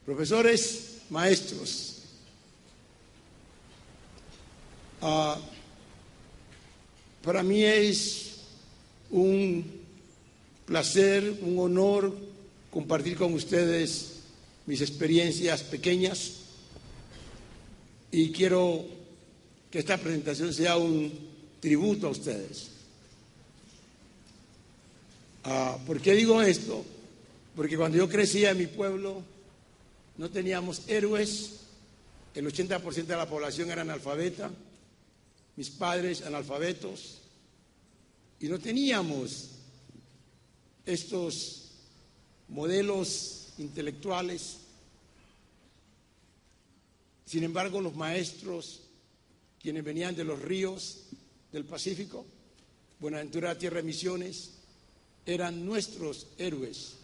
Profesores, maestros, para mí es un placer, un honor compartir con ustedes mis experiencias pequeñas y quiero que esta presentación sea un tributo a ustedes. ¿Por qué digo esto? Porque cuando yo crecía en mi pueblo no teníamos héroes, el 80% de la población era analfabeta, mis padres analfabetos, y no teníamos estos modelos intelectuales. Sin embargo, los maestros, quienes venían de los ríos del Pacífico, Buenaventura, Tierra de Misiones, eran nuestros héroes.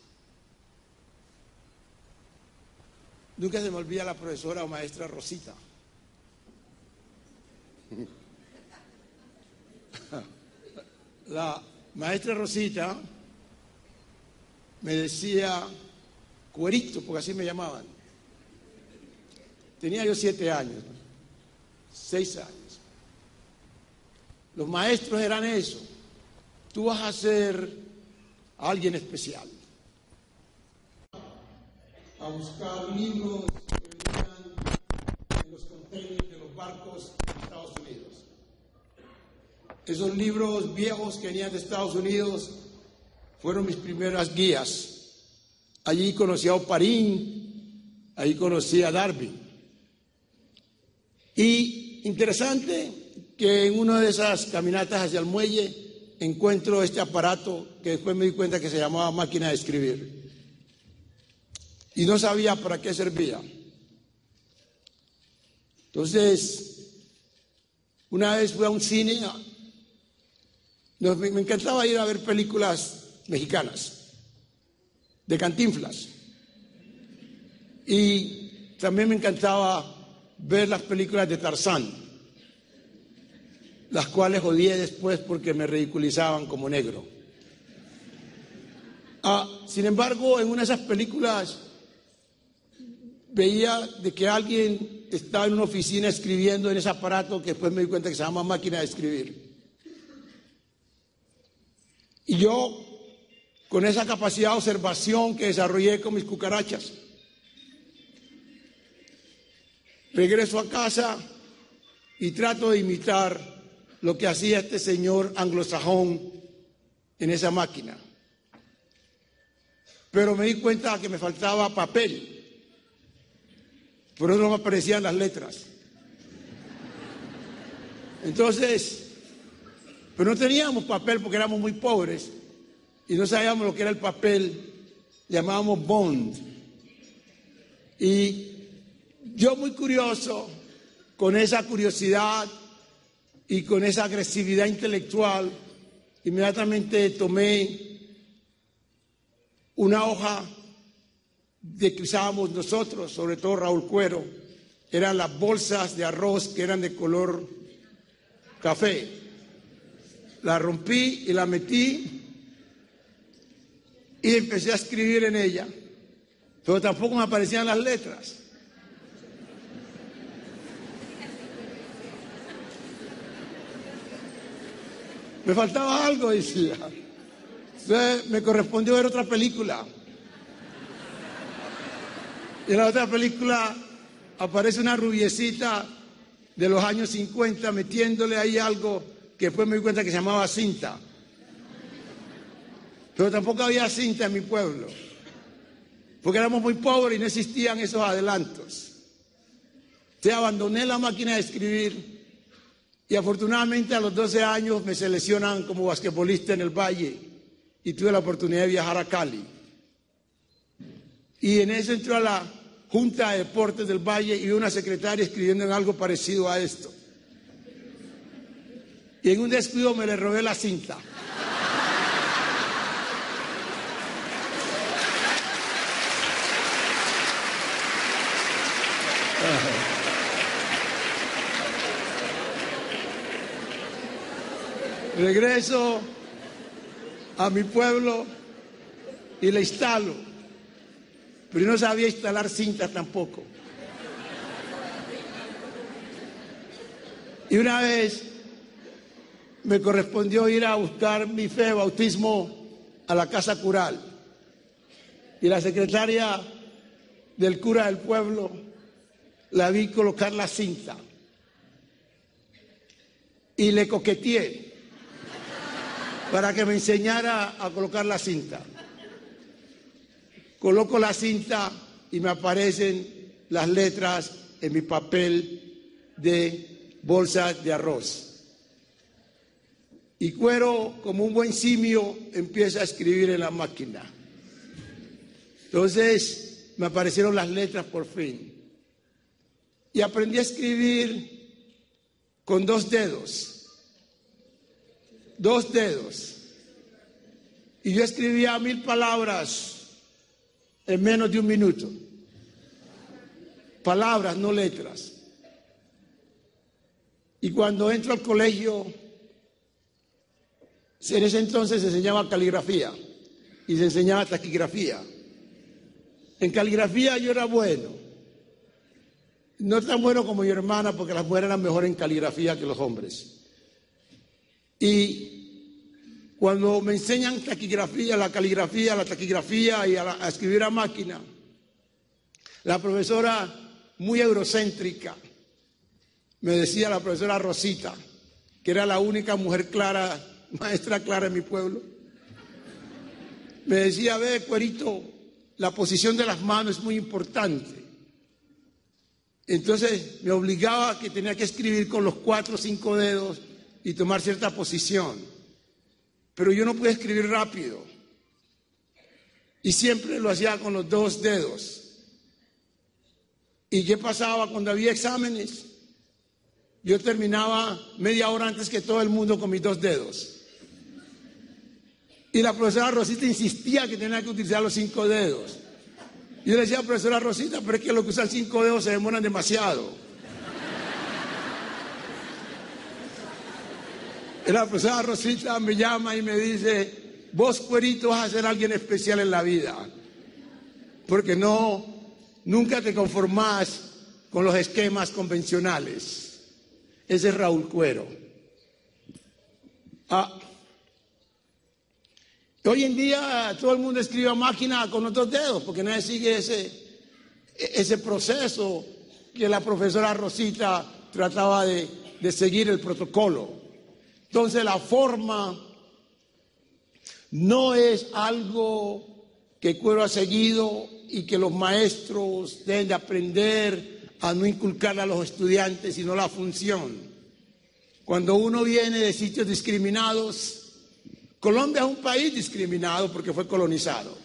Nunca se me olvida la profesora o maestra Rosita. La maestra Rosita me decía Cuerito, porque así me llamaban. Tenía yo 7 años, 6 años. Los maestros eran eso. Tú vas a ser alguien especial. A buscar libros que venían en los containers de los barcos de Estados Unidos. Esos libros viejos que venían de Estados Unidos fueron mis primeras guías. Allí conocí a Oparín, allí conocí a Darwin. Y interesante que en una de esas caminatas hacia el muelle encuentro este aparato que después me di cuenta que se llamaba máquina de escribir. Y no sabía para qué servía. Entonces, una vez fui a un cine, me encantaba ir a ver películas mexicanas, de Cantinflas. Y también me encantaba ver las películas de Tarzán, las cuales odié después porque me ridiculizaban como negro. Sin embargo, en una de esas películas veía de que alguien estaba en una oficina escribiendo en ese aparato que después me di cuenta que se llama máquina de escribir. Y yo, con esa capacidad de observación que desarrollé con mis cucarachas, regreso a casa y trato de imitar lo que hacía este señor anglosajón en esa máquina. Pero me di cuenta que me faltaba papel. Por eso no me aparecían las letras. Entonces, pero no teníamos papel porque éramos muy pobres y no sabíamos lo que era el papel, llamábamos bond. Y yo muy curioso, con esa curiosidad y con esa agresividad intelectual, inmediatamente tomé una hoja de que usábamos nosotros, sobre todo Raúl Cuero, eran las bolsas de arroz que eran de color café. La rompí y la metí y empecé a escribir en ella, pero tampoco me aparecían las letras. Me faltaba algo, decía. Entonces me correspondió ver otra película. Y en la otra película aparece una rubiecita de los años 50 metiéndole ahí algo que después me di cuenta que se llamaba cinta. Pero tampoco había cinta en mi pueblo, porque éramos muy pobres y no existían esos adelantos. Entonces abandoné la máquina de escribir y afortunadamente a los 12 años me seleccionan como basquetbolista en el Valle y tuve la oportunidad de viajar a Cali. Y en eso entró a la Junta de Deportes del Valle y una secretaria escribiendo en algo parecido a esto. Y en un descuido me le robé la cinta. Regreso a mi pueblo y la instalo. pero yo no sabía instalar cintas tampoco. Y una vez me correspondió ir a buscar mi fe de bautismo a la casa cural. Y la secretaria del cura del pueblo la vi colocar la cinta. Y le coqueteé para que me enseñara a colocar la cinta. Coloco la cinta y me aparecen las letras en mi papel de bolsa de arroz. Y Cuero, como un buen simio, empieza a escribir en la máquina. Entonces me aparecieron las letras por fin. Y aprendí a escribir con 2 dedos. 2 dedos. Y yo escribía 1000 palabras en menos de 1 minuto. Palabras, no letras. Y cuando entro al colegio, en ese entonces se enseñaba caligrafía y se enseñaba taquigrafía. En caligrafía yo era bueno. No tan bueno como mi hermana, porque las mujeres eran mejor en caligrafía que los hombres. Y cuando me enseñan taquigrafía, la caligrafía, la taquigrafía y a escribir a máquina, la profesora, muy eurocéntrica, me decía la profesora Rosita, que era la única mujer clara, maestra clara en mi pueblo, me decía: ve, Cuerito, la posición de las manos es muy importante. Entonces me obligaba a que tenía que escribir con los 4 o 5 dedos y tomar cierta posición. Pero yo no podía escribir rápido. Y siempre lo hacía con los 2 dedos. ¿Y qué pasaba cuando había exámenes? Yo terminaba media hora antes que todo el mundo con mis 2 dedos. Y la profesora Rosita insistía que tenía que utilizar los 5 dedos. Y yo le decía: profesora Rosita, pero es que los que usan 5 dedos se demoran demasiado. Y la profesora Rosita me llama y me dice: vos, Cuerito, vas a ser alguien especial en la vida, porque nunca te conformás con los esquemas convencionales. Ese es Raúl Cuero. Hoy en día todo el mundo escribe a máquina con los 2 dedos, porque nadie sigue ese proceso que la profesora Rosita trataba de seguir el protocolo. Entonces la forma no es algo que Cuero ha seguido y que los maestros deben de aprender a no inculcarle a los estudiantes, sino la función. Cuando uno viene de sitios discriminados, Colombia es un país discriminado porque fue colonizado.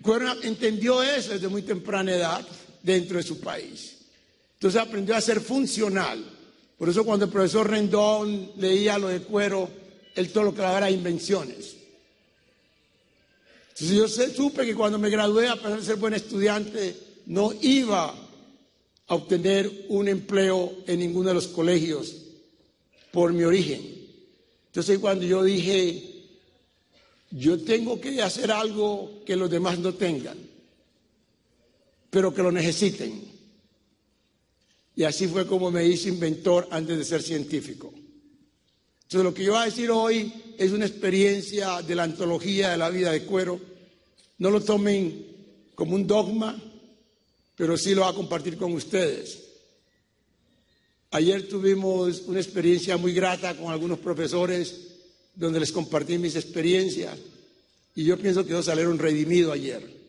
Cuero entendió eso desde muy temprana edad dentro de su país. Entonces aprendió a ser funcional. Por eso cuando el profesor Rendón leía lo de Cuero, él todo lo que era invenciones. Entonces yo supe que cuando me gradué, a pesar de ser buen estudiante, no iba a obtener un empleo en ninguno de los colegios por mi origen. Entonces cuando yo dije: yo tengo que hacer algo que los demás no tengan, pero que lo necesiten. Y así fue como me hice inventor antes de ser científico. Entonces lo que yo voy a decir hoy es una experiencia de la antología de la vida de Cuero. No lo tomen como un dogma, pero sí lo voy a compartir con ustedes. Ayer tuvimos una experiencia muy grata con algunos profesores donde les compartí mis experiencias y yo pienso que ellos salieron redimidos ayer.